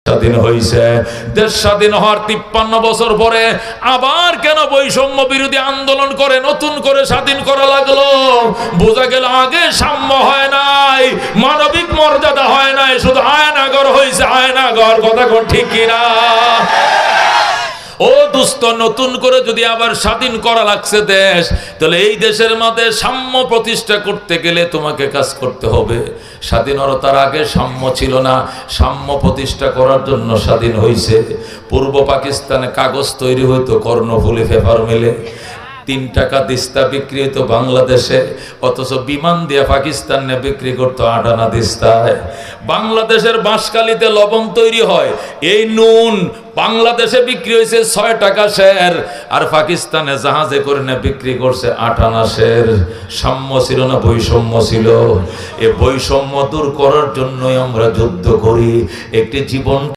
স্বাধীন হয়েছে। দেশ স্বাধীন হওয়ার 53 বছর পরে আবার কেন বৈষম্য বিরোধী আন্দোলন করে নতুন করে স্বাধীন করা লাগলো? বোঝা গেল আগে সাম্য হয় নাই, মানবিক মর্যাদা হয় নাই, শুধু আয়নাগর হয়েছে আয়নাগর। কথা কোন ঠিক কিনা? ও দুস্থ, নতুন করে যদি আবার স্বাধীন করা লাগছে দেশ, তাহলে এই দেশের মধ্যে সাম্য প্রতিষ্ঠা করতে গেলে তোমাকে কাজ করতে হবে। স্বাধীনতার আগে সাম্য ছিল না, সাম্য প্রতিষ্ঠা করার জন্য স্বাধীন হয়েছে। পূর্ব পাকিস্তানে কাগজ তৈরি হইতো কর্ণফুলী পেপার মিলে, 3 টাকা দিস্তা বিক্রি হতো বাংলাদেশে, অথচ বিমান দিয়ে পাকিস্তানে বিক্রি করতো 8 আনা দিস্তায়। বাংলাদেশের বাঁশখালীতে লবণ তৈরি হয়, এই নুন বাংলাদেশে বিক্রি হয়েছে 6 টাকা শের, আর পাকিস্তানে জাহাজে করে না বিক্রি করছে 8 আনা শের। সাম্য ছিল না বৈষম্য ছিল? এ বৈষম্য দূর করার জন্যই আমরা যুদ্ধ করি। একটি জীবন